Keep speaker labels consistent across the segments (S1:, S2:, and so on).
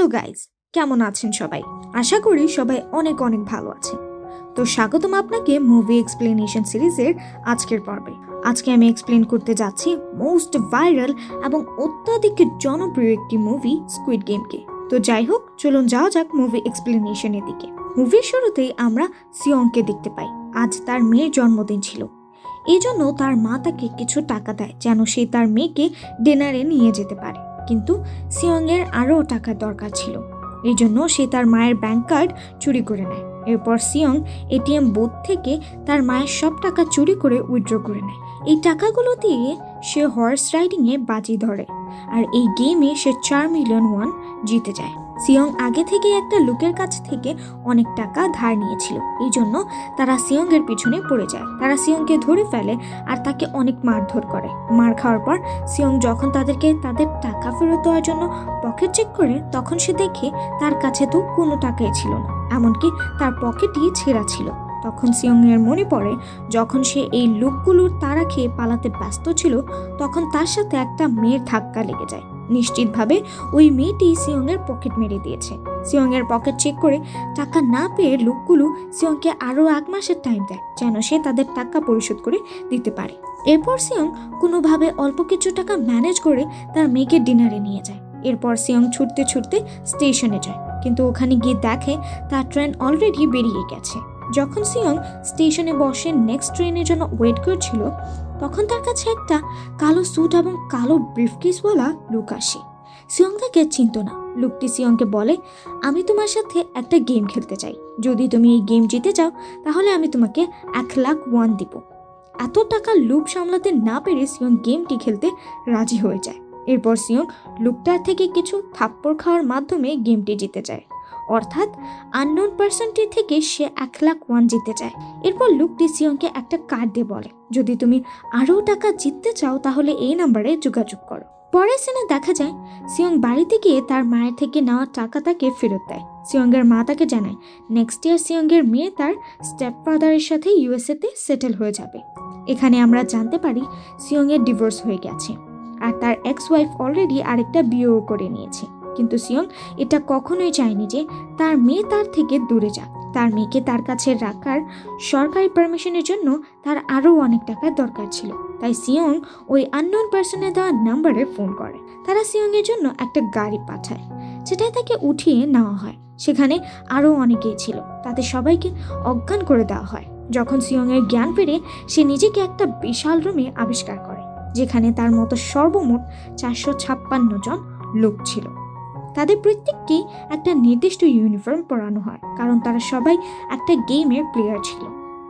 S1: Hello guys, কেমন আছেন সবাই? আশা করি সবাই অনেক অনেক ভালো আছেন। তো স্বাগতম আপনাকে মুভি এক্সপ্লেনেশন সিরিজের আজকের পর্বে। আজকে আমি এক্সপ্লেন করতে যাচ্ছি মোস্ট ভাইরাল এবং অত্যাধিক জনপ্রিয় একটি মুভি স্কুইড গেমকে। তো যাই হোক, চলুন যাওয়া যাক মুভি এক্সপ্লেনেশনের দিকে। মুভির শুরুতেই আমরা সিয়ংকে দেখতে পাই। আজ তার মেয়ের জন্মদিন ছিল, এই জন্য তার মা তাকে কিছু টাকা দেয় যেন সে তার মেয়েকে ডিনারে নিয়ে যেতে পারে। কিন্তু সিয়ংয়ের আরও টাকার দরকার ছিল, এই জন্য সে তার মায়ের ব্যাংক কার্ড চুরি করে নেয়। এরপর সিয়ং এটিএম বুথ থেকে তার মায়ের সব টাকা চুরি করে উইথড্র করে নেয়। এই টাকাগুলো দিয়ে সে হর্স রাইডিংয়ে বাজি ধরে, আর এই গেমে সে 4 মিলিয়ন ওয়ান জিতে যায়। সিয়ং আগে থেকে একটা লোকের কাছ থেকে অনেক টাকা ধার নিয়েছিল, এই জন্য তারা সিয়ংয়ের পিছনে পড়ে যায়। তারা সিয়ংকে ধরে ফেলে আর তাকে অনেক মারধর করে। মার খাওয়ার পর সিয়ং যখন তাদেরকে তাদের টাকা ফেরত দেওয়ার জন্য পকেট চেক করে, তখন সে দেখে তার কাছে তো কোনো টাকাই ছিল না, এমনকি তার পকেটই ছেঁড়া ছিল। তখন সিয়ংয়ের মনে পড়ে, যখন সে এই লোকগুলোর তাড়া খেয়ে পালাতে ব্যস্ত ছিল, তখন তার সাথে একটা মেয়ের ধাক্কা লেগে যায়। নিশ্চিতভাবে ওই মেয়েটি সিয়ংয়ের পকেট মেরে দিয়েছে। সিয়ংয়ের পকেট চেক করে টাকা না পেয়ে লোকগুলো সিয়ংকে আরও 1 মাসের টাইম দেয় যেন সে তাদের টাকা পরিশোধ করে দিতে পারে। এরপর সিয়ং কোনোভাবে অল্প কিছু টাকা ম্যানেজ করে তার মেয়েকে ডিনারে নিয়ে যায়। এরপর সিয়ং ছুটতে ছুটতে স্টেশনে যায়, কিন্তু ওখানে গিয়ে দেখে তার ট্রেন অলরেডি বেরিয়ে গেছে। যখন সিয়ং স্টেশনে বসে নেক্সট ট্রেনের জন্য ওয়েট করছিল, তখন তার কাছে একটা কালো স্যুট এবং কালো ব্রিফকেসওয়ালা লোক আসে। সিয়ং তাকে চিনত না। লোকটি সিয়ংকে বলে, আমি তোমার সাথে একটা গেম খেলতে চাই, যদি তুমি এই গেম জিতে যাও তাহলে আমি তোমাকে 1 লাখ ওয়ান দিব। এত টাকা লোভ সামলাতে না পেরে সিয়ং গেমটি খেলতে রাজি হয়ে যায়। এরপর সিয়ং লোকটার থেকে কিছু থাপ্পড় খাওয়ার মাধ্যমে গেমটি জিতে যায়, অর্থাৎ আননোন পার্সনটির থেকে সে 1 লাখ ওয়ান জিতে যায়। এরপর লোকটি সিয়ংকে একটা কার্ড দিয়ে বলে, যদি তুমি আরও টাকা জিততে চাও তাহলে এই নাম্বারে যোগাযোগ করো। পরের সিনে দেখা যায় সিয়ং বাড়িতে গিয়ে তার মায়ের থেকে নেওয়া টাকা তাকে ফেরত দেয়। সিয়ংয়ের মা তাকে জানায় নেক্সট ইয়ার সিয়ংয়ের মেয়ে তার স্টেপ ফাদারের সাথে ইউএসএতে সেটেল হয়ে যাবে। এখানে আমরা জানতে পারি সিয়ংয়ের ডিভোর্স হয়ে গেছে, আর তার এক্স ওয়াইফ অলরেডি আরেকটা বিয়েও করে নিয়েছে। কিন্তু সিয়ং এটা কখনোই চায়নি যে তার মেয়ে তার থেকে দূরে যাক। তার মেয়েকে তার কাছে রাখার সরকারি পারমিশনের জন্য তার আরও অনেক টাকার দরকার ছিল। তাই সিয়ং ওই আননোন পার্সনের দেওয়া নাম্বারে ফোন করে। তারা সিয়ংয়ের জন্য একটা গাড়ি পাঠায়, যেটাই তাকে উঠিয়ে নেওয়া হয়। সেখানে আরও অনেকেই ছিল, তাদের সবাইকে অজ্ঞান করে দেওয়া হয়। যখন সিয়ংয়ের জ্ঞান ফিরে, সে নিজেকে একটা বিশাল রুমে আবিষ্কার করে, যেখানে তার মতো সর্বমোট 456 জন লোক ছিল। তাদের প্রত্যেককেই একটা নির্দিষ্ট ইউনিফর্ম পরানো হয়, কারণ তারা সবাই একটা গেমের প্লেয়ার ছিল।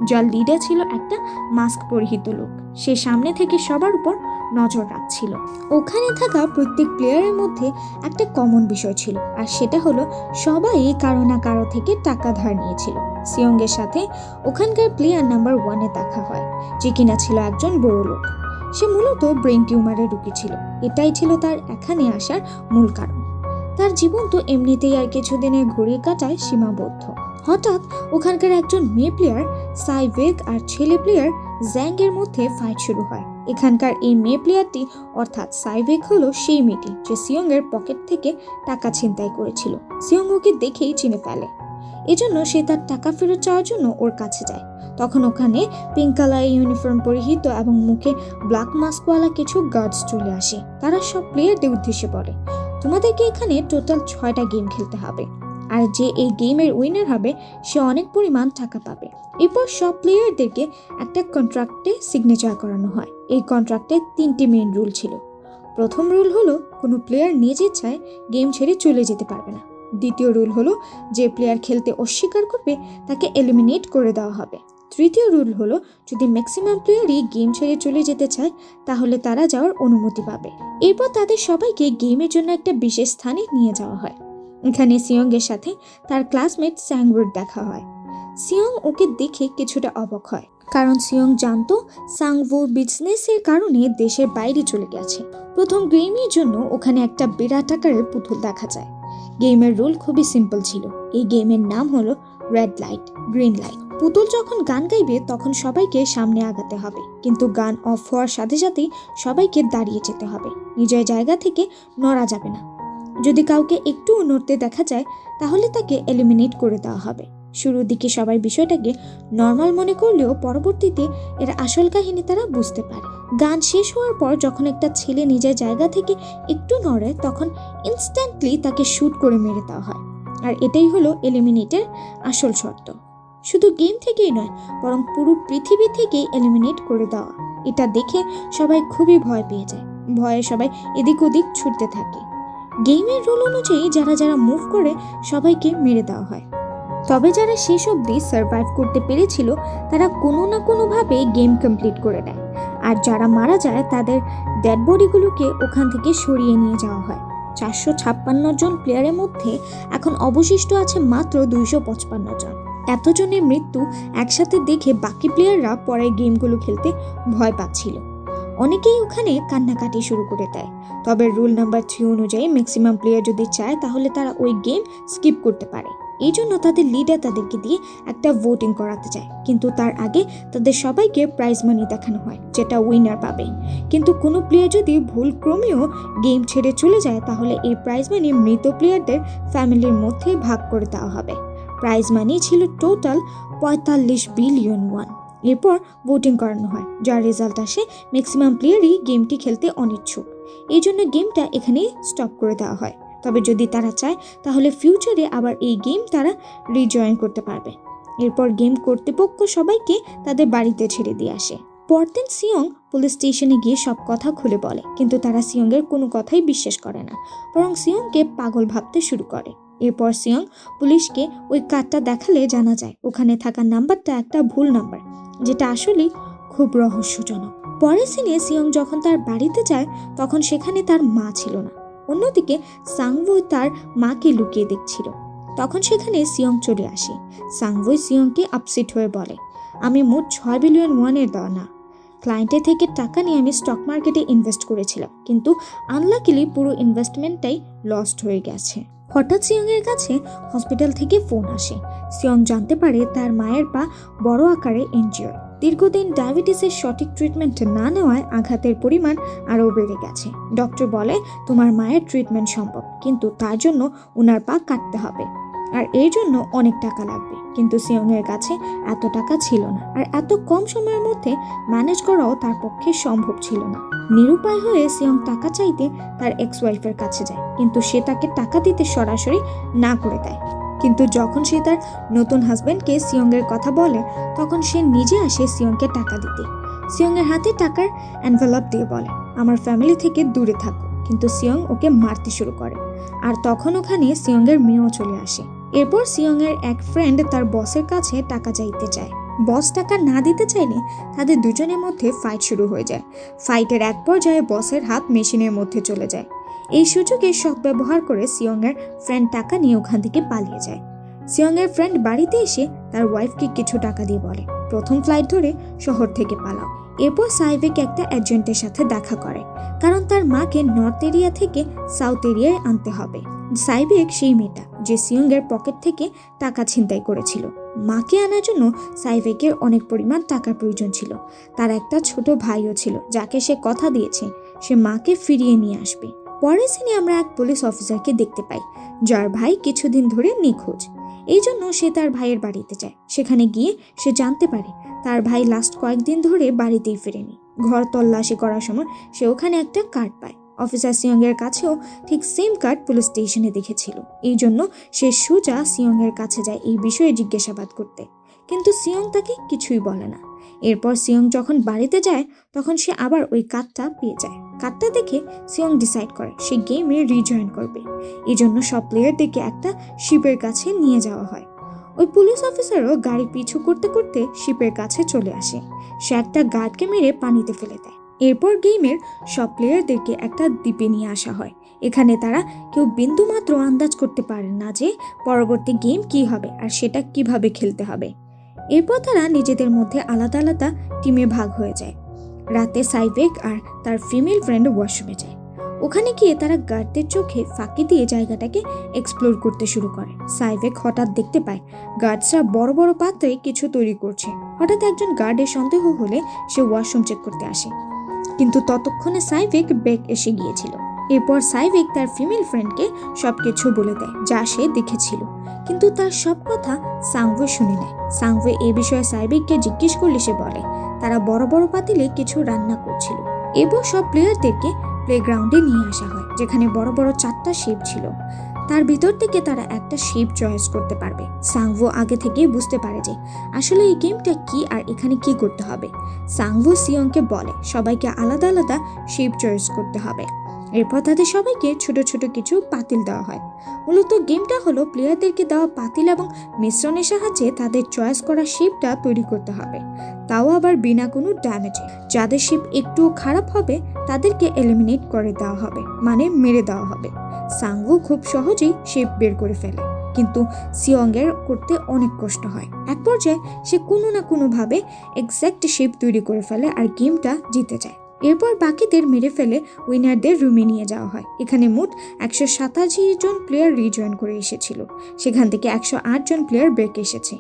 S1: যার লিডার ছিল একটা মাস্ক পরিহিত লোক। সে সামনে থেকে সবার উপর নজর রাখছিল। ওখানে থাকা প্রত্যেক প্লেয়ারের মধ্যে একটা কমন বিষয় ছিল, আর সেটা হলো সবাই কারো না কারো থেকে টাকা ধার নিয়েছিল। সিয়ংয়ের সাথে ওখানকার প্লেয়ার নাম্বার 1-এ দেখা হয়, যে কিনা ছিল একজন বড় লোক। সে মূলত ব্রেন টিউমারে ঢুকেছিল। এটাই ছিল তার এখানে আসার মূল কারণ। তার জীবন তো এমনিতেই আর কিছুদিনের ঘড়ির কাঁটায় সীমাবদ্ধ। হঠাৎ ওখানকার একজন মেয়ে প্লেয়ার সাইভেক আর ছেলে প্লেয়ার জ্যাংয়ের মধ্যে ফাইট শুরু হয়। এখানকার এই মেয়ে প্লেয়ারটি অর্থাৎ সাইভেক হলো সেই মেয়েটি যে সিয়ংয়ের পকেট থেকে টাকা ছিনতাই করেছিল। সিয়ং ওকে দেখেই চিনে ফেলে, এজন্য সে তার টাকা ফেরত চাওয়ার জন্য ওর কাছে যায়। তখন ওখানে পিঙ্ক কালার ইউনিফর্ম পরিহিত এবং মুখে ব্ল্যাক মাস্কওয়ালা কিছু গার্ডস চলে আসে। তারা সব প্লেয়ারদের উদ্দেশ্যে বলে, তোমাদেরকে এখানে টোটাল 6টা গেম খেলতে হবে, আর যে এই গেমের উইনার হবে সে অনেক পরিমাণ টাকা পাবে। এরপর সব প্লেয়ারদেরকে একটা কন্ট্রাক্টে সিগনেচার করানো হয়। এই কন্ট্রাক্টে 3টি মেইন রুল ছিল। প্রথম রুল হলো কোনো প্লেয়ার নিজে চায় গেম ছেড়ে চলে যেতে পারবে না। দ্বিতীয় রুল হলো যে প্লেয়ার খেলতে অস্বীকার করবে তাকে এলিমিনেট করে দেওয়া হবে। তৃতীয় রুল হলো যদি ম্যাক্সিমাম প্লেয়ারই গেম ছেড়ে চলে যেতে চায় তাহলে তারা যাওয়ার অনুমতি পাবে। এরপর তাদের সবাইকে গেমের জন্য একটা বিশেষ স্থানে নিয়ে যাওয়া হয়। এখানে সিয়ংয়ের সাথে তার ক্লাসমেট স্যাংউর দেখা হয়। সিয়ং ওকে দেখে কিছুটা অবাক হয়, কারণ সিয়ং জানতো সাংভু বিজনেসের কারণে দেশের বাইরে চলে গেছে। প্রথম গেমের জন্য ওখানে একটা বিরাট আকারের পুতুল দেখা যায়। গেমের রুল খুবই সিম্পল ছিল। এই গেমের নাম হলো রেড লাইট গ্রিন লাইট। পুতুল যখন গান গাইবে তখন সবাইকে সামনে আগাতে হবে, কিন্তু গান অফ হওয়ার সাথে সাথেই সবাইকে দাঁড়িয়ে যেতে হবে। নিজের জায়গা থেকে নড়া যাবে না। যদি কাউকে একটুও নড়তে দেখা যায় তাহলে তাকে এলিমিনেট করে দেওয়া হবে। শুরুর দিকে সবাই বিষয়টাকে নর্মাল মনে করলেও পরবর্তীতে এর আসল কাহিনী তারা বুঝতে পারে। গান শেষ হওয়ার পর যখন একটা ছেলে নিজের জায়গা থেকে একটু নড়ে তখন ইনস্ট্যান্টলি তাকে শুট করে মেরে দেওয়া হয়। আর এটাই হলো এলিমিনেটের আসল শর্ত। শুধু গেম থেকেই নয়, বরং পুরো পৃথিবী থেকেই এলিমিনেট করে দেওয়া। এটা দেখে সবাই খুবই ভয় পেয়ে যায়। ভয়ে সবাই এদিক ওদিক ছুটতে থাকে। গেমের রুল অনুযায়ী যারা যারা মুভ করে সবাইকে মেরে দেওয়া হয়। তবে যারা শেষ অবধি সার্ভাইভ করতে পেরেছিল তারা কোনো না কোনোভাবে গেম কমপ্লিট করে দেয়। আর যারা মারা যায় তাদের ডেড বডিগুলোকে ওখান থেকে সরিয়ে নিয়ে যাওয়া হয়। 456 জন প্লেয়ারের মধ্যে এখন অবশিষ্ট আছে মাত্র 255 জন। এতজনের মৃত্যু একসাথে দেখে বাকি প্লেয়াররা পরের গেমগুলো খেলতে ভয় পাচ্ছিল। অনেকেই ওখানে কান্নাকাটি শুরু করে দেয়। তবে রুল নাম্বার 3 অনুযায়ী ম্যাক্সিমাম প্লেয়ার যদি চায় তাহলে তারা ওই গেম স্কিপ করতে পারে। এই জন্য তাদের লিডার তাদেরকে দিয়ে একটা ভোটিং করাতে চায়, কিন্তু তার আগে তাদের সবাইকে প্রাইজ মানি দেখানো হয় যেটা উইনার পাবে। কিন্তু কোনো প্লেয়ার যদি ভুল ক্রমেও গেম ছেড়ে চলে যায় তাহলে এই প্রাইজ মানি মৃত প্লেয়ারদের ফ্যামিলির মধ্যে ভাগ করে দেওয়া হবে। প্রাইজ মানি ছিল টোটাল 45 বিলিয়ন ওয়ান। এরপর ভোটিং করানো হয়, যার রেজাল্ট আসে ম্যাক্সিমাম প্লেয়ারই গেমটি খেলতে অনিচ্ছুক। এই জন্য গেমটা এখানেই স্টপ করে দেওয়া হয়। তবে যদি তারা চায় তাহলে ফিউচারে আবার এই গেম তারা রিজয়েন করতে পারবে। এরপর গেম কর্তৃপক্ষ সবাইকে তাদের বাড়িতে ছেড়ে দিয়ে আসে। পরদিন সিয়ং পুলিশ স্টেশনে গিয়ে সব কথা খুলে বলে, কিন্তু তারা সিয়ংয়ের কোনো কথাই বিশ্বাস করে না, বরং সিয়ংকে পাগল ভাবতে শুরু করে। এরপর সিয়ং পুলিশকে ওই কার্ডটা দেখালে জানা যায় ওখানে থাকা নাম্বারটা একটা ভুল নাম্বার, যেটা আসলে খুব রহস্যজনক। পরের সিনে সিয়ং যখন তার বাড়িতে যায় তখন সেখানে তার মা ছিল না। অন্যদিকে সাংভই তার মাকে লুকিয়ে দেখছিল। তখন সেখানে সিয়ং চলে আসে। সাংভই সিয়ংকে আপসেট হয়ে বলে, আমি মোট 6 বিলিয়ন ওয়ানের দেওয়া না। ক্লায়েন্টের থেকে টাকা নিয়ে আমি স্টক মার্কেটে ইনভেস্ট করেছিলাম, কিন্তু আনলাকিলি পুরো ইনভেস্টমেন্টটাই লস্ট হয়ে গেছে। হঠাৎ সিয়ংয়ের কাছে হসপিটাল থেকে ফোন আসে। সিয়ং জানতে পারে তার মায়ের পা বড় আকারে ইনজিওর। দীর্ঘদিন ডায়াবেটিসের সঠিক ট্রিটমেন্ট না নেওয়ায় আঘাতের পরিমাণ আরও বেড়ে গেছে। ডক্টর বলে তোমার মায়ের ট্রিটমেন্ট সম্ভব, কিন্তু তার জন্য ওনার পা কাটতে হবে, আর এর জন্য অনেক টাকা লাগবে। কিন্তু সিয়ংয়ের কাছে এত টাকা ছিল না, আর এত কম সময়ের মধ্যে ম্যানেজ করাও তার পক্ষে সম্ভব ছিল না। নিরুপায় হয়ে সিয়ং টাকা চাইতে তার এক্স ওয়াইফের কাছে যায়, কিন্তু সে তাকে টাকা দিতে সরাসরি না করে দেয়। কিন্তু যখন সে তার নতুন হাজব্যান্ডকে সিয়ংয়ের কথা বলে তখন সে নিজে আসে সিয়ংকে টাকা দিতে। সিয়ংয়ের হাতে টাকার এনভেলপ দিয়ে বলে, আমার ফ্যামিলি থেকে দূরে থাকো। কিন্তু সিয়ং ওকে মারতে শুরু করে, আর তখন ওখানে সিয়ংয়ের মেয়েও চলে আসে। এরপর সিয়ংয়ের এক ফ্রেন্ড তার বসের কাছে টাকা চাইতে চায়। বস টাকা না দিতে চাইলে তাদের দুজনের মধ্যে ফাইট শুরু হয়ে যায়। ফাইটের এক পর্যায়ে বসের হাত মেশিনের মধ্যে চলে যায়। এই সুযোগে শক ব্যবহার করে সিয়ংয়ের ফ্রেন্ড টাকা নিয়ে ওখান থেকে পালিয়ে যায়। সিয়ংয়ের ফ্রেন্ড বাড়িতে এসে তার ওয়াইফকে কিছু টাকা দিয়ে বলে, প্রথম ফ্লাইট ধরে শহর থেকে পালাও। এরপর সাইভেক একটা এজেন্টের সাথে দেখা করে, কারণ তার মাকে নর্থ এরিয়া থেকে সাউথ এরিয়ায় আনতে হবে। সাইভেক সেই মেয়েটা যে সিয়ংয়ের পকেট থেকে টাকা ছিনতাই করেছিল। মাকে আনার জন্য সাইভেকের অনেক পরিমাণ টাকার প্রয়োজন ছিল। তার একটা ছোট ভাইও ছিল যাকে সে কথা দিয়েছে সে মাকে ফিরিয়ে নিয়ে আসবে। পরের সিনে আমরা এক পুলিশ অফিসারকে দেখতে পাই যার ভাই কিছুদিন ধরে নিখোঁজ। এই জন্য সে তার ভাইয়ের বাড়িতে যায়। সেখানে গিয়ে সে জানতে পারে তার ভাই লাস্ট কয়েকদিন ধরে বাড়িতেই ফেরেনি। ঘর তল্লাশি করার সময় সে ওখানে একটা কার্ড পায়। অফিসার সিয়ংয়ের কাছেও ঠিক সেম কার্ড পুলিশ স্টেশনে দেখেছিল। এই জন্য সে সোজা সিয়ংয়ের কাছে যায় এই বিষয়ে জিজ্ঞাসাবাদ করতে, কিন্তু সিয়ং তাকে কিছুই বলে না। এরপর সিয়ং যখন বাড়িতে যায় তখন সে আবার ওই কার্ডটা পেয়ে যায়। কার্ডটা দেখে সিয়ং ডিসাইড করে সে গেমে রিজয়েন করবে। এই জন্য সব প্লেয়ারদেরকে একটা শিপের কাছে নিয়ে যাওয়া হয়। ওই পুলিশ অফিসারও গাড়ি পিছু করতে করতে শিপের কাছে চলে আসে। সে একটা গার্ডকে মেরে পানিতে ফেলে দেয়। এরপর গেমের সব প্লেয়ারদেরকে একটা দ্বীপে নিয়ে আসা হয়। এখানে তারা কেউ বিন্দুমাত্র আন্দাজ করতে পারে না যে পরবর্তী গেম কি হবে আর সেটা কিভাবে খেলতে হবে। এরপর তারা নিজেদের মধ্যে আলাদা আলাদা টিমে ভাগ হয়ে যায়। রাতে সাইভেক আর তার ফিমেল ফ্রেন্ড ওয়াশরুমে যায়। ওখানে গিয়ে তারা গার্ডদের চোখে ফাঁকি দিয়ে জায়গাটাকে এক্সপ্লোর করতে শুরু করে। সাইভেক হঠাৎ দেখতে পায় গার্ডসরা বড় বড় পাত্রে কিছু তৈরি করছে। হঠাৎ একজন গার্ডের সন্দেহ হলে সে ওয়াশরুম চেক করতে আসে, কিন্তু ততক্ষণে সাইভেক ব্যাগ এসে গিয়েছিল। এরপর সাইভিক তার ফিমেল ফ্রেন্ডকে সবকিছু বলে দেয় যা সে দেখেছিল, কিন্তু তার সব কথা সাংভু শুনে নেয়। সাংভু এই বিষয়ে সাইভিককে জিজ্ঞেস করলে সে বলে তারা বড় বড় পাতিলে কিছু রান্না করছিল। এরপর সব প্লেয়ারদেরকে প্লেগ্রাউন্ডে নিয়ে আসা হয় যেখানে বড় বড় 4টা শেপ ছিল। তার ভিতর থেকে তারা একটা শেপ চয়েস করতে পারবে। সাংভু আগে থেকেই বুঝতে পারে যে আসলে এই গেমটা কি আর এখানে কি করতে হবে। সাংভু সিয়ংকে বলে সবাইকে আলাদা আলাদা শেপ চয়েস করতে হবে। এরপর তাদের সবাইকে ছোট ছোট কিছু পাতিল দেওয়া হয়। মূলত গেমটা হলো প্লেয়ারদেরকে দেওয়া পাতিল এবং মিশ্রণের সাহায্যে তাদের চয়েস করা শেপটা তৈরি করতে হবে, তাও আবার বিনা কোনো ড্যামেজে। যাদের শেপ একটু খারাপ হবে তাদেরকে এলিমিনেট করে দেওয়া হবে, মানে মেরে দেওয়া হবে। সাংভু খুব সহজেই শেপ বের করে ফেলে, কিন্তু সিয়ংয়ের করতে অনেক কষ্ট হয়। এক পর্যায়ে সে কোনো না কোনোভাবে এক্স্যাক্ট শেপ তৈরি করে ফেলে আর গেমটা জিতে যায়। এরপর বাকিদের মেরে ফেলে উইনারদের রুমে নিয়ে যাওয়া হয়। এখানে মোট 187 জন প্লেয়ার রিজয়েন করে এসেছিল, সেখান থেকে 108 জন প্লেয়ার ব্রেক এসেছে।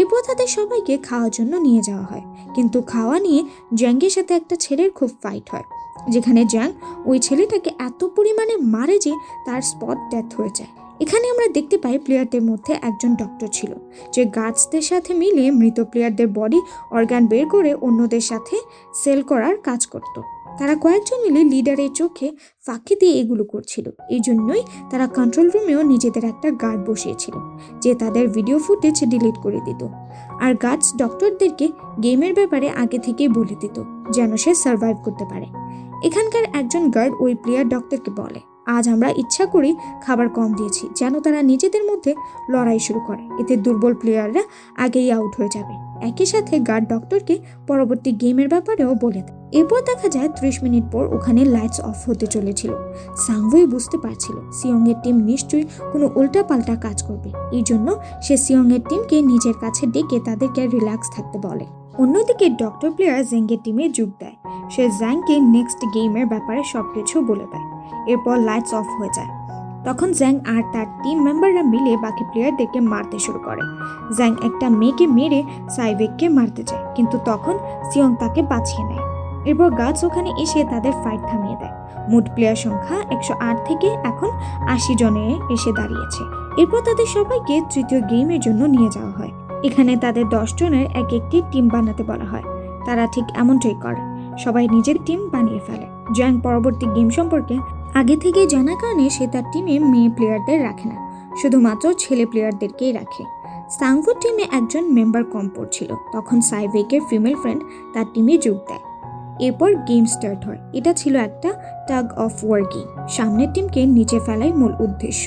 S1: এরপর তাদের সবাইকে খাওয়ার জন্য নিয়ে যাওয়া হয়, কিন্তু খাওয়া নিয়ে জ্যাংয়ের সাথে একটা ছেলের খুব ফাইট হয়, যেখানে জ্যাং ওই ছেলেটাকে এত পরিমাণে মারে যে তার স্পট ডেথ হয়ে যায়। এখানে আমরা দেখতে পাই প্লেয়ারদের মধ্যে একজন ডক্টর ছিল যে গার্ডসদের সাথে মিলে মৃত প্লেয়ারদের বডি অর্গান বের করে অন্যদের সাথে সেল করার কাজ করত। তারা কয়েকজন মিলে লিডারের চোখে ফাঁকি দিয়ে এগুলো করছিল। এই জন্যই তারা কন্ট্রোল রুমেও নিজেদের একটা গার্ড বসিয়েছিল যে তাদের ভিডিও ফুটেজ ডিলিট করে দিত, আর গার্ডস ডক্টরদেরকে গেমের ব্যাপারে আগে থেকেই বলে দিত যেন সে সার্ভাইভ করতে পারে। এখানকার একজন গার্ড ওই প্লেয়ার ডক্টরকে বলে আজ আমরা ইচ্ছা করেই খাবার কম দিয়েছি যেন তারা নিজেদের মধ্যে লড়াই শুরু করে, এতে দুর্বল প্লেয়াররা আগেই আউট হয়ে যাবে। একই সাথে গার্ড ডক্টরকে পরবর্তী গেমের ব্যাপারেও বলে দেয়। এরপর দেখা যায় 30 মিনিট পর ওখানে লাইটস অফ হতে চলেছিল। সাংভুই বুঝতে পারছিল সিয়ংয়ের টিম নিশ্চয়ই কোনো উল্টাপাল্টা কাজ করবে, এই জন্য সে সিয়ংয়ের টিমকে নিজের কাছে ডেকে তাদেরকে রিল্যাক্স থাকতে বলে। অন্যদিকে ডক্টর প্লেয়ার জ্যাংয়ের টিমে যোগ দেয়। সে জ্যাংকে নেক্সট গেমের ব্যাপারে সবকিছু বলে দেয়। এরপর লাইটস অফ হয়ে যায়। তখন জ্যাং আর তার টিম মেম্বাররা মিলে বাকি প্লেয়ারদেরকে মারতে শুরু করে। জ্যাং একটা মেয়েকে মেরে সাইভেককে মারতে যায়, কিন্তু তখন সিয়ং তাকে বাঁচিয়ে নেয়। এরপর গার্ডস ওখানে এসে তাদের ফাইট থামিয়ে দেয়। মোট প্লেয়ার সংখ্যা 108 থেকে এখন 80 জনে এসে দাঁড়িয়েছে। এরপর তাদের সবাইকে তৃতীয় গেমের জন্য নিয়ে যাওয়া হয়। এখানে তাদের 10 জনের এক একটি টিম বানাতে বলা হয়। তারা ঠিক এমনটাই করে, সবাই নিজের টিম বানিয়ে ফেলে। জ্যাং পরবর্তী গেম সম্পর্কে আগে থেকে জানার কারণে সে তার টিমে মেয়ে প্লেয়ারদের রাখে না, শুধুমাত্র ছেলে প্লেয়ারদেরকেই রাখে। সাংভুর টিমে একজন মেম্বার কম পড়ছিল, তখন সাইভেকের ফিমেল ফ্রেন্ড তার টিমে যোগ দেয়। এরপর গেম স্টার্ট হয়। এটা ছিল একটা টাগ অফ ওয়ার গেম, সামনের টিমকে নিচে ফেলাই মূল উদ্দেশ্য।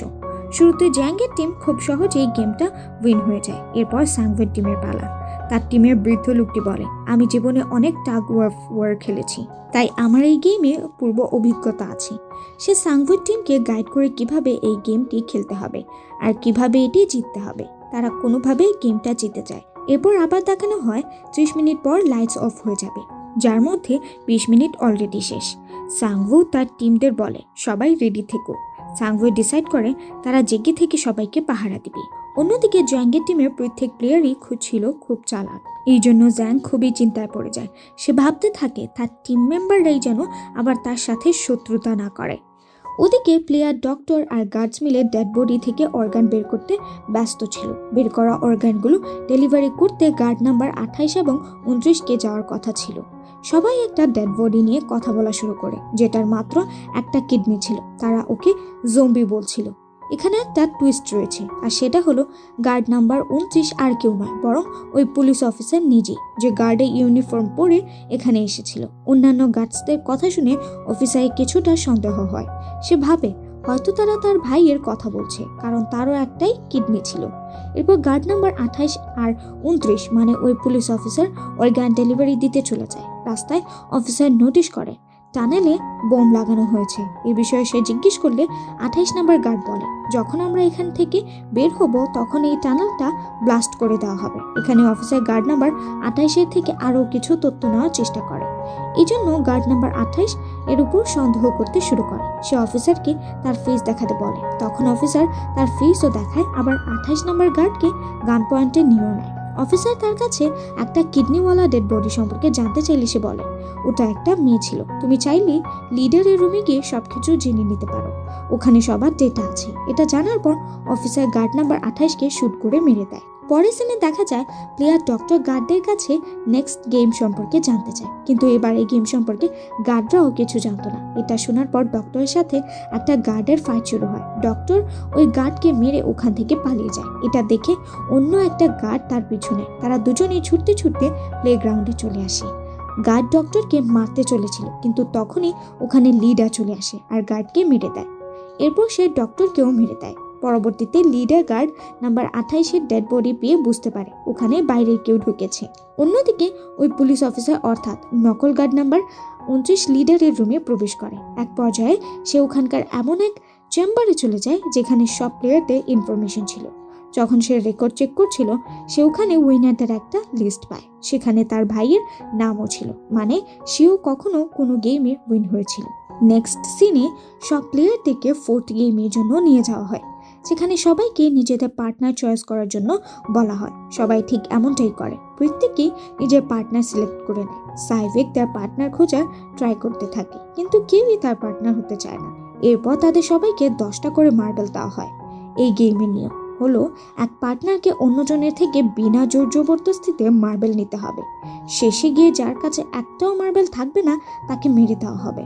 S1: শুরুতে জ্যাংয়ের টিম খুব সহজেই গেমটা উইন হয়ে যায়। এরপর সাংভের টিমের পালা। তার টিমের বৃদ্ধ লোকটি বলে আমি জীবনে অনেক টাগ অফ ওয়ার খেলেছি, তাই আমার এই গেমে পূর্ব অভিজ্ঞতা আছে। সে সাংভুর টিমকে গাইড করে কিভাবে এই গেমটি খেলতে হবে আর কিভাবে এটি জিততে হবে। তারা কোনোভাবে গেমটা জিতে যায়। এরপর আবার দেখানো হয় 30 মিনিট পর লাইটস অফ হয়ে যাবে, যার মধ্যে 20 মিনিট অলরেডি শেষ। সাংভু তার টিমদের বলে সবাই রেডি থেকো। সাংভু ডিসাইড করে তারা জেগে থেকে সবাইকে পাহারা দিবে। অন্যদিকে জ্যাংয়ের টিমের প্রত্যেক প্লেয়ারই ছিল খুব চালাক, এই জন্য জ্যাং খুবই চিন্তায় পড়ে যায়। সে ভাবতে থাকে তার টিম মেম্বাররাই যেন আবার তার সাথে শত্রুতা না করে। ওদিকে প্লেয়ার ডক্টর আর গার্ডস মিলে ডেড বডি থেকে অর্গান বের করতে ব্যস্ত ছিল। বের করা অর্গানগুলো ডেলিভারি করতে গার্ড নাম্বার 28 এবং 29কে যাওয়ার কথা ছিল। সবাই একটা ডেড বডি নিয়ে কথা বলা শুরু করে, যেটার মাত্র একটা কিডনি ছিল। তারা ওকে জম্বি বলছিল। এখানে একটা টুইস্ট রয়েছে, আর সেটা হলো গার্ড নাম্বার 29 আর কেউ নয়, বরং ওই পুলিশ অফিসার নিজে, যে গার্ডের ইউনিফর্ম পরে এখানে এসেছিল। অন্যান্য গার্ডসদের কথা শুনে অফিসারের কিছুটা সন্দেহ হয়। সে ভাবে হয়তো তারা তার ভাইয়ের কথা বলছে, কারণ তারও একটাই কিডনি ছিল। এরপর গার্ড নাম্বার 28 আর 29 মানে ওই পুলিশ অফিসার অর্গান ডেলিভারি দিতে চলে যায়। রাস্তায় অফিসার নোটিশ করে টানেলে বোম লাগানো হয়েছে। এই বিষয়ে সে জিজ্ঞেস করলে 28 নাম্বার গার্ড বলে যখন আমরা এখান থেকে বের হব তখন এই টানেলটা ব্লাস্ট করে দেওয়া হবে। এখানে অফিসার গার্ড নাম্বার 28 থেকে আরও কিছু তথ্য নেওয়ার চেষ্টা করে। এই জন্য গার্ড নাম্বার 28 এর উপর সন্দেহ করতে শুরু করে। সে অফিসারকে তার ফেস দেখাতে বলে, তখন অফিসার তার ফেসও দেখায়, আবার 28 নাম্বার গার্ডকে গান পয়েন্টে নিয়েও নেয়। অফিসার তার কাছে একটা কিডনিওয়ালা ডেড বডি সম্পর্কে জানতে চাইলে সে বলে, ওটা একটা মেয়ে ছিল। তুমি চাইলে লিডারের রুমে গিয়ে সবকিছু জেনে নিতে পারো, ওখানে সবার ডেটা আছে। এটা জানার পর অফিসার গার্ড নাম্বার 28কে শুট করে মেরে দেয়। পরের সিনে দেখা যায় প্লেয়ার ডক্টর গার্ডদের কাছে নেক্সট গেম সম্পর্কে জানতে চায়, কিন্তু এবার এই গেম সম্পর্কে গার্ডরাও কিছু জানতো না। এটা শোনার পর ডক্টরের সাথে একটা গার্ডের ফাইট শুরু হয়। ডক্টর ওই গার্ডকে মেরে ওখান থেকে পালিয়ে যায়। এটা দেখে অন্য একটা গার্ড তার পিছনে। তারা দুজনেই ছুটতে ছুটতে প্লেগ্রাউন্ডে চলে আসে। গার্ড ডক্টরকে মারতে চলেছিল, কিন্তু তখনই ওখানে লিডার চলে আসে আর গার্ডকে মেরে দেয়। এরপর সে ডক্টরকেও মেরে দেয়। পরবর্তীতে লিডার গার্ড নাম্বার 28-এর ডেড বডি পেয়ে বুঝতে পারে ওখানে বাইরে কেউ ঢুকেছে। অন্যদিকে ওই পুলিশ অফিসার অর্থাৎ নকল গার্ড নাম্বার 29 লিডারের রুমে প্রবেশ করে। এক পর্যায়ে সে ওখানকার এমন এক চেম্বারে চলে যায় যেখানে সব প্লেয়ারদের ইনফরমেশন ছিল। যখন সে রেকর্ড চেক করছিল, সে ওখানে উইনারদের একটা লিস্ট পায়। সেখানে তার ভাইয়ের নামও ছিল, মানে সেও কখনো কোনো গেমের উইন হয়েছিল। নেক্সট সিনে সব প্লেয়ারদেরকে 4th গেমের জন্য নিয়ে যাওয়া হয়, যেখানে সবাইকে নিজেদের পার্টনার চয়েস করার জন্য বলা হয়। সবাই ঠিক এমনটাই করে, প্রত্যেকেই নিজের পার্টনার সিলেক্ট করে নেয়। সাইভেক তার পার্টনার খোঁজার ট্রাই করতে থাকে, কিন্তু কেউই তার পার্টনার হতে চায় না। এরপর তাদের সবাইকে 10টা করে মার্বেল দেওয়া হয়। এই গেমের নিয়ম হলো এক পার্টনারকে অন্যজনের থেকে বিনা জোর জবরদস্তিতে মার্বেল নিতে হবে। শেষে গিয়ে যার কাছে একটাও মার্বেল থাকবে না তাকে মেরে দেওয়া হবে।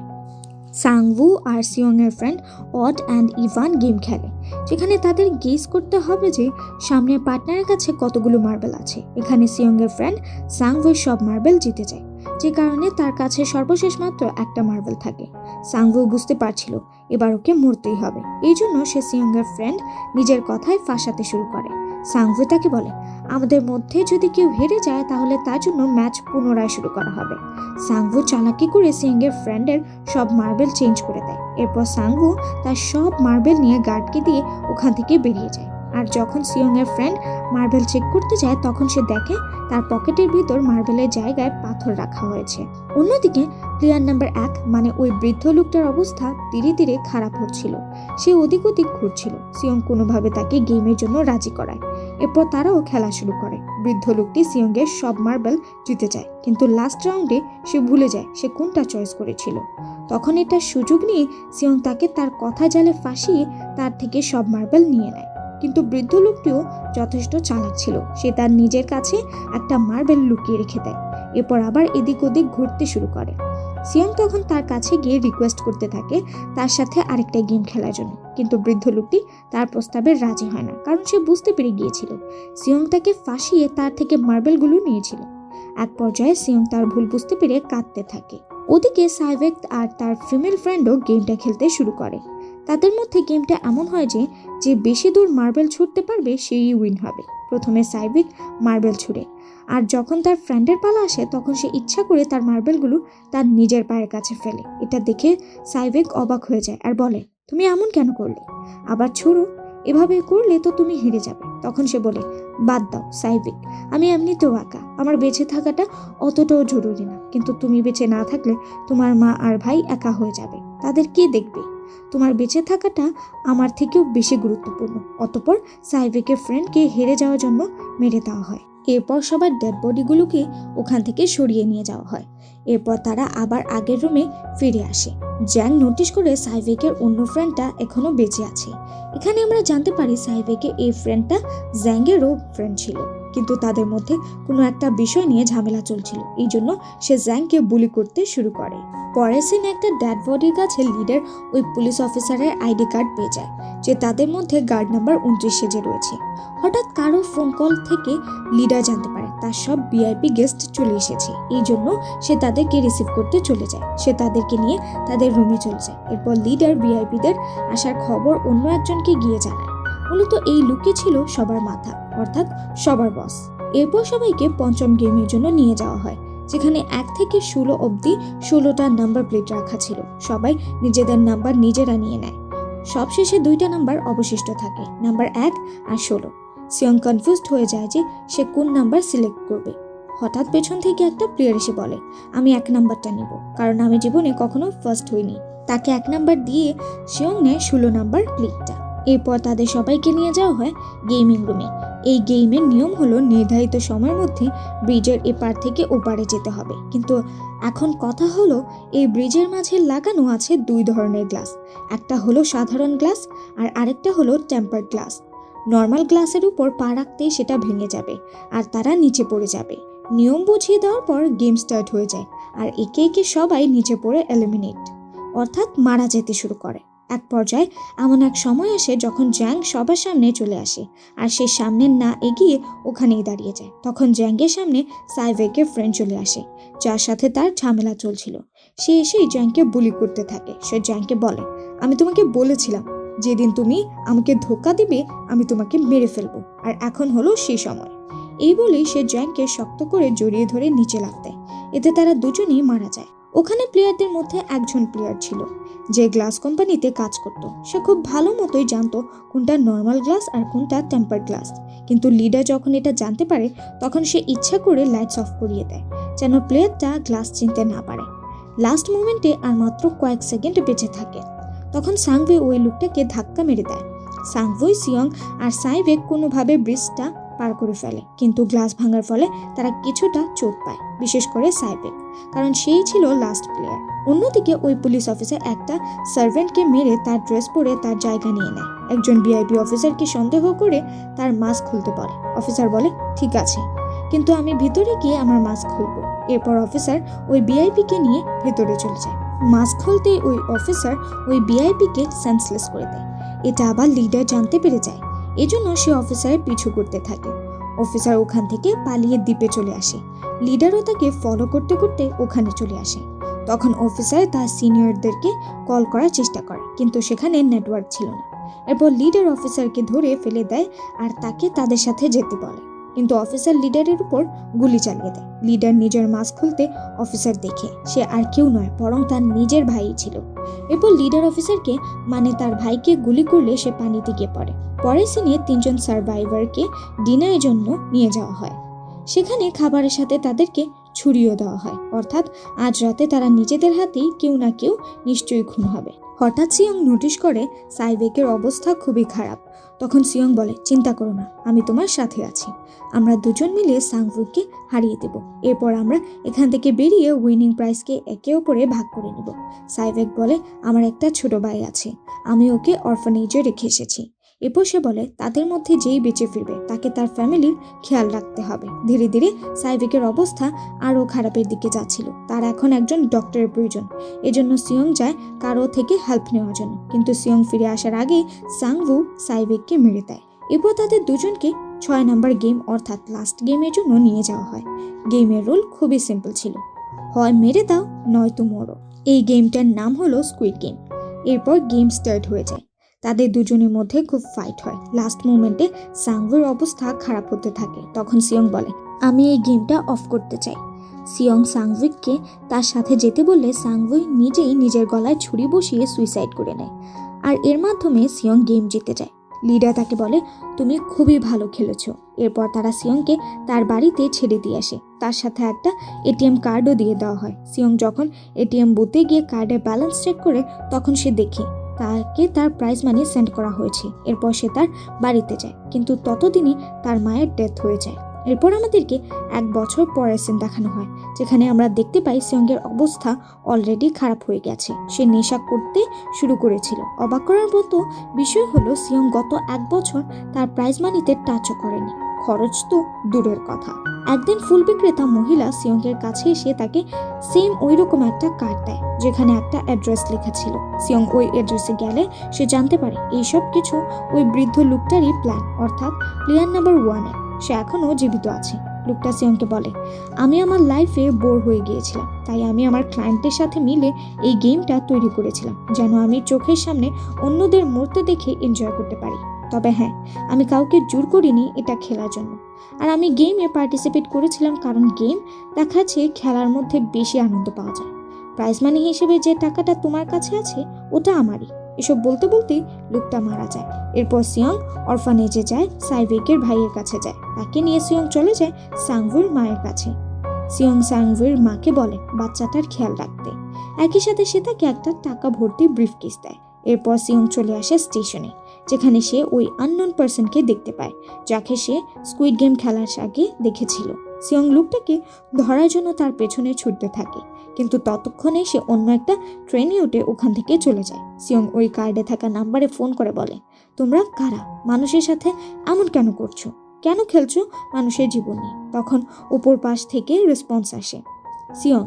S1: সাংভু আর সিয়ং এর friend odd and even game খেলে, যেখানে তাদের গেস করতে হবে যে সামনের পার্টনারের কাছে কতগুলো মার্বেল আছে। এখানে সিয়ং এর ফ্রেন্ড সাংভুর সব মার্বেল জিতে যায়, যে কারণে তার কাছে সর্বশেষ মাত্র একটা মার্বেল থাকে। সাংভু বুঝতে পারছিল এবার ওকে মরতেই হবে, এই জন্য সে সিয়ং এর ফ্রেন্ড নিজের কথায় ফাঁসাতে শুরু করে। সাংভু তাকে বলে, আমাদের মধ্যে যদি কেউ হেরে যায় তাহলে তার জন্য ম্যাচ পুনরায় শুরু করা হবে। সাংভু চালাকি করে সিয়ং এর ফ্রেন্ডের সব মার্বেল চেঞ্জ করে দেয়। এরপর সাংভু তার সব মার্বেল নিয়ে গার্ডকে দিয়ে ওখান থেকে বেরিয়ে যায়। আর যখন সিয়ং এর ফ্রেন্ড মার্বেল চেক করতে যায়, তখন সে দেখে তার পকেটের ভিতর মার্বেলের জায়গায় পাথর রাখা হয়েছে। অন্যদিকে প্লেয়ার নাম্বার 1 মানে ওই বৃদ্ধ লোকটার অবস্থা ধীরে ধীরে খারাপ হচ্ছিল। সে ওদিক ওদিক ঘুরছিল। সিয়ং কোনোভাবে তাকে গেমের জন্য রাজি করায়। এরপর তারাও খেলা শুরু করে। বৃদ্ধ লোকটি সিয়ং এর সব মার্বেল জিতে যায়, কিন্তু লাস্ট রাউন্ডে সে ভুলে যায় সে কোনটা চয়েস করেছিল। তখন এটা সুযোগ নিয়ে সিয়ং তাকে তার কথা জালে ফাঁসিয়ে তার থেকে সব মার্বেল নিয়ে নেয়। কিন্তু বৃদ্ধ লোকটিও যথেষ্ট চালাক ছিল, সে তার নিজের কাছে একটা মার্বেল লুকিয়ে রেখে দেয়। এরপর আবার এদিক ওদিক ঘুরতে শুরু করে। সিয়ং তখন তার কাছে গিয়ে রিকোয়েস্ট করতে থাকে তার সাথে আরেকটা গেম খেলার জন্য, কিন্তু বৃদ্ধ লোকটি তার প্রস্তাবে রাজি হয় না, কারণ সে বুঝতে পেরে গিয়েছিল সিয়ং তাকে ফাঁসিয়ে তার থেকে মার্বেলগুলো নিয়েছিল। এক পর্যায়ে সিয়ং তার ভুল বুঝতে পেরে কাঁদতে থাকে। ওদিকে সাইভেক আর তার ফিমেল ফ্রেন্ডও গেমটা খেলতে শুরু করে। তাদের মধ্যে গেমটা এমন হয় যে বেশি দূর মার্বেল ছুটতে পারবে সেই উইন হবে। প্রথমে সাইভেক মার্বেল ছুড়ে, আর যখন তার ফ্রেন্ডের পালা আসে তখন সে ইচ্ছা করে তার মার্বেলগুলো তার নিজের পায়ের কাছে ফেলে। এটা দেখে সাইভেক অবাক হয়ে যায় আর বলে, তুমি এমন কেন করলে? আবার ছুড়ো, এভাবে করলে তো তুমি হেরে যাবে। তখন সে বলে, বাদ দাও সাইভেক, আমি এমনিতেও একা, আমার বেঁচে থাকাটা অতটাও জরুরি না, কিন্তু তুমি বেঁচে না থাকলে তোমার মা আর ভাই একা হয়ে যাবে, তাদের কে দেখবে? তোমার বেঁচে থাকাটা আমার থেকেও বেশি গুরুত্বপূর্ণ। অতঃপর সাইভেকের ফ্রেন্ডকে হেরে যাওয়ার জন্য মেরে দেওয়া হয়। এরপর সবার ডেড বডিগুলোকে ওখান থেকে সরিয়ে নিয়ে যাওয়া হয়। এরপর তারা আবার আগের রুমে ফিরে আসে। জ্যাং নোটিশ করে সাইভেকের অন্য ফ্রেন্ডটা এখনো বেঁচে আছে। এখানে আমরা জানতে পারি সাইভেকের এই ফ্রেন্ডটা জ্যাংয়েরও ফ্রেন্ড ছিল, কিন্তু তাদের মধ্যে কোনো একটা বিষয় নিয়ে ঝামেলা চলছিল, এই জন্য সে জ্যাংকে বুলি করতে শুরু করে। পরের সিনে একটা ডেড বডির কাছে লিডার ওই পুলিশ অফিসারের আইডি কার্ড পেয়ে যায় যে তাদের মধ্যে গার্ড নাম্বার 29 সেজে রয়েছে। হঠাৎ কারো ফোন কল থেকে লিডার জানতে পারে তার সব ভিআইপি গেস্ট চলে এসেছে, এই জন্য সে তাদেরকে রিসিভ করতে চলে যায়। সে তাদেরকে নিয়ে তাদের রুমে চলে যায়। এরপর লিডার ভিআইপিদের আসার খবর অন্য একজনকে গিয়ে জানায়। মূলত এই লুকে ছিল সবার মাথা, অর্থাৎ সবার বস। এরপর সবাইকে পঞ্চম গেমের জন্য নিয়ে যাওয়া হয়, যেখানে 1 থেকে 16 অবধি 16টা নাম্বার প্লেট রাখা ছিল। সবাই নিজেদের নাম্বার নিজেরা নিয়ে নেয়। সবশেষে 2টা নাম্বার অবশিষ্ট থাকে, নাম্বার 1 আর 16। সিয়ং কনফিউজড হয়ে যায় যে সে কোন নাম্বার সিলেক্ট করবে। হঠাৎ পেছন থেকে একটা প্লেয়ার এসে বলে, আমি 1 নাম্বারটা নিব, কারণ আমি জীবনে কখনো ফার্স্ট হইনি। তাকে 1 নাম্বার দিয়ে সিয়ং নেয় 16 নাম্বার প্লেটটা। এরপর তাদের সবাইকে নিয়ে যাওয়া হয় গেমিং রুমে। এই গেমের নিয়ম হলো নির্ধারিত সময়ের মধ্যে ব্রিজের এপার থেকে ওপারে যেতে হবে। কিন্তু এখন কথা হলো এই ব্রিজের মাঝে লাগানো আছে দুই ধরনের গ্লাস। একটা হলো সাধারণ গ্লাস আর আরেকটা হলো টেম্পার্ড গ্লাস। নর্মাল গ্লাসের উপর পা রাখতেই সেটা ভেঙে যাবে আর তারা নিচে পড়ে যাবে। নিয়ম বুঝিয়ে দেওয়ার পর গেম স্টার্ট হয়ে যায় আর একে একে সবাই নিচে পড়ে এলিমিনেট অর্থাৎ মারা যেতে শুরু করে। এক পর্যায়ে এমন এক সময় আসে যখন জ্যাং সবার সামনে চলে আসে আর সে সামনে না এগিয়ে ওখানেই দাঁড়িয়ে যায়। তখন জ্যাংয়ের সামনে সাইভেকের ফ্রেন্ড চলে আসে যার সাথে তার ঝামেলা চলছিল। সে এসেই জ্যাংকে বুলি করতে থাকে। সে জ্যাংকে বলে, আমি তোমাকে বলেছিলাম যেদিন তুমি আমাকে ধোঁকা দিবে আমি তোমাকে মেরে ফেলবো, আর এখন হলো সেই সময়। এই বলেই সে জ্যাংকে শক্ত করে জড়িয়ে ধরে নিচে লাফ দেয়। এতে তারা দুজনেই মারা যায়। ওখানে প্লেয়ারদের মধ্যে একজন প্লেয়ার ছিল যে গ্লাস কোম্পানিতে কাজ করত। সে খুব ভালো মতোই জানতো কোনটা নর্মাল গ্লাস আর কোনটা টেম্পার্ড গ্লাস। কিন্তু লিডার যখন এটা জানতে পারে তখন সে ইচ্ছা করে লাইটস অফ করিয়ে দেয় যেন প্লেয়ারটা গ্লাস চিনতে না পারে। লাস্ট মোমেন্টে আর মাত্র কয়েক সেকেন্ড বেঁচে থাকে। তখন সাংভে ওই লোকটাকে ধাক্কা মেরে দেয়। সাংভই, সিয়ং আর সাইভেক কোনোভাবে ব্রিজটা পার করে ফেলে, কিন্তু গ্লাস ভাঙার ফলে তারা কিছুটা চোট পায়, বিশেষ করে সাইভেক, কারণ সেই ছিল লাস্ট প্লেয়ার। অন্যদিকে ওই পুলিশ অফিসার একটা সার্ভেন্টকে মেরে তার ড্রেস পরে তার জায়গা নিয়ে নেয়। একজন ভিআইপি অফিসারকে সন্দেহ করে তার মাস্ক খুলতে বলে। অফিসার বলে, ঠিক আছে, কিন্তু আমি ভিতরে গিয়ে আমার মাস্ক খুলবো। এরপর অফিসার ওই ভিআইপিকে নিয়ে ভেতরে চলে যায়। মাস্ক খুলতে ওই অফিসার ওই ভিআইপিকে সেন্সলেস করে দেয়। এটা আবার লিডার জানতে পেরে যায়। এজন্য সে অফিসারের পিছু করতে থাকে। অফিসার ওখান থেকে পালিয়ে দ্বীপে চলে আসে। লিডারও তাকে ফলো করতে করতে ওখানে চলে আসে। তখন অফিসার তার সিনিয়রদেরকে কল করার চেষ্টা করে, কিন্তু সেখানে নেটওয়ার্ক ছিল না। এরপর লিডার অফিসারকে ধরে ফেলে দেয় আর তাকে তাদের সাথে যেতে বলে, কিন্তু অফিসার লিডারের উপর গুলি চালিয়ে দেয়। লিডার নিজের মাস্ক খুলতে অফিসার দেখে সে আর কেউ নয় বরং তার নিজের ভাই ছিল। এরপর লিডার অফিসারকে মানে তার ভাইকে গুলি করলে সে পানিতে গিয়ে পড়ে। পরের সিনে 3 জন সার্ভাইভারকে ডিনারের জন্য নিয়ে যাওয়া হয়। সেখানে খাবারের সাথে তাদেরকে ছুরিও দেওয়া হয়, অর্থাৎ আজ রাতে তারা নিজেদের হাতেই কেউ না কেউ নিশ্চয়ই খুন হবে। হঠাৎ সিয়ং নোটিশ করে সাইভেকের অবস্থা খুবই খারাপ। তখন সিয়ং বলে, চিন্তা করো না, আমি তোমার সাথে আছি। আমরা দুজন মিলে সাংভুকে হারিয়ে দেব। এরপর আমরা এখান থেকে বেরিয়ে উইনিং প্রাইজকে একে অপরে ভাগ করে নেব। সাইভেক বলে, আমার একটা ছোট ভাই আছে, আমি ওকে অরফানেজে রেখে এসেছি। এরপর সে বলে, তাদের মধ্যে যেই বেঁচে ফিরবে তাকে তার ফ্যামিলির খেয়াল রাখতে হবে। ধীরে ধীরে সাইভেকের অবস্থা আরও খারাপের দিকে যাচ্ছিল। তার এখন একজন ডক্টরের প্রয়োজন। এজন্য সিয়ং যায় কারো থেকে হেল্প নেওয়ার জন্য, কিন্তু সিয়ং ফিরে আসার আগেই সাংভু সাইভেককে মেরে দেয়। এরপর তাদের দুজনকে 6 নম্বর গেম অর্থাৎ লাস্ট গেমের জন্য নিয়ে যাওয়া হয়। গেমের রুল খুবই সিম্পল ছিল, হয় মেরে দাও নয়তো মরো। এই গেমটার নাম হলো স্কুইড গেম। এরপর গেম স্টার্ট হয়ে যায়। তাদের দুজনের মধ্যে খুব ফাইট হয়। লাস্ট মোমেন্টে সাংভুর অবস্থা খারাপ হতে থাকে। তখন সিয়ং বলে, আমি এই গেমটা অফ করতে চাই। সিয়ং সাংভুকে তার সাথে যেতে বললে সাংভুই নিজেই নিজের গলায় ছুরি বসিয়ে সুইসাইড করে নেয়, আর এর মাধ্যমে সিয়ং গেম জিতে যায়। লিডার তাকে বলে, তুমি খুবই ভালো খেলেছো। এরপর তারা সিয়ংকে তার বাড়িতে ছেড়ে দিয়ে আসে। তার সাথে একটা এটিএম কার্ডও দিয়ে দেওয়া হয়। সিয়ং যখন এটিএম বুথে গিয়ে কার্ডের ব্যালেন্স চেক করে তখন সে দেখে তাকে তার প্রাইজ মানি সেন্ড করা হয়েছে। এরপর সে তার বাড়িতে যায়, কিন্তু ততদিনই তার মায়ের ডেথ হয়ে যায়। এরপর আমাদেরকে 1 বছর পরের সিন দেখানো হয়, যেখানে আমরা দেখতে পাই সিয়ংয়ের অবস্থা অলরেডি খারাপ হয়ে গেছে। সে নেশা করতে শুরু করেছিল। অবাক করার মতো বিষয় হলো সিয়ং গত 1 বছর তার প্রাইজ মানিতে টাচও করেনি, খরচ তো দূরের কথা। একদিন ফুল বিক্রেতা মহিলা সিয়ংয়ের কাছে এসে তাকে সেম ওই রকম একটা কার্ড দেয় যেখানে একটা অ্যাড্রেস লেখা ছিল। সিয়ং ওই অ্যাড্রেসে গেলে সে জানতে পারে এইসব কিছু ওই বৃদ্ধ লোকটারই প্ল্যান, অর্থাৎ প্লেয়ার নাম্বার 1 সে এখনো জীবিত আছে। লোকটা সিয়ংকে বলে, আমি আমার লাইফে বোর হয়ে গিয়েছিলাম, তাই আমি আমার ক্লায়েন্টের সাথে মিলে এই গেমটা তৈরি করেছিলাম যেন আমি চোখের সামনে অন্যদের মরতে দেখে এনজয় করতে পারি। তবে হ্যাঁ, আমি কাউকে জোর করিনি এটা খেলার জন্য। আর আমি গেমে পার্টিসিপেট করেছিলাম কারণ গেম দেখাচ্ছে খেলার মধ্যে বেশি আনন্দ পাওয়া যায়। প্রাইজ মানি হিসেবে যে টাকাটা তোমার কাছে আছে ওটা আমারই। এসব বলতে বলতেই লোকটা মারা যায়। এরপর সিয়ং অরফানেজে যায়, সাইভেকের ভাইয়ের কাছে যায়। তাকে নিয়ে সিয়ং চলে যায় সাংভুর মায়ের কাছে। সিয়ং সাংভুর মাকে বলে বাচ্চাটার খেয়াল রাখতে। একই সাথে সে তাকে একটা টাকা ভর্তি ব্রিফকেস দেয়। এরপর সিয়ং চলে আসে স্টেশনে। যেখানে সে ওই আননোন পার্সনকে দেখতে পায়, যাকে সে স্কুইড গেম খেলার আগে দেখেছিল। সিয়ং লোকটাকে ধরার জন্য তার পেছনে ছুটতে থাকে, কিন্তু ততক্ষণে সে অন্য একটা ট্রেনে উঠে ওখান থেকে চলে যায়। সিয়ং ওই কার্ডে থাকা নাম্বারে ফোন করে বলে, তোমরা কারা? মানুষের সাথে এমন কেন করছো? কেন খেলছো মানুষের জীবন নিয়ে? তখন উপর পাশ থেকে রেসপন্স আসে, সিয়ং,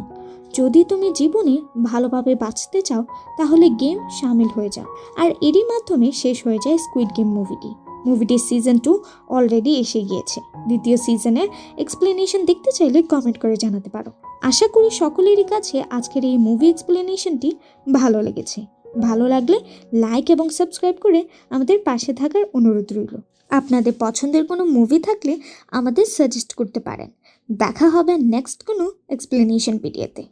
S1: যদি তুমি জীবনে ভালোভাবে বাঁচতে চাও তাহলে গেম সামিল হয়ে যাও। আর এরই মাধ্যমে শেষ হয়ে যায় স্কুইড গেম মুভিটির সিজন 2 অলরেডি এসে গিয়েছে। দ্বিতীয় সিজনের এক্সপ্লেনেশন দেখতে চাইলে কমেন্ট করে জানাতে পারো। আশা করি সকলেরই কাছে আজকের এই মুভি এক্সপ্লেনেশনটি ভালো লেগেছে। ভালো লাগলে লাইক এবং সাবস্ক্রাইব করে আমাদের পাশে থাকার অনুরোধ রইল। আপনাদের পছন্দের কোনো মুভি থাকলে আমাদের সাজেস্ট করতে পারেন। দেখা হবে নেক্সট কোনো এক্সপ্লেনেশন ভিডিওতে।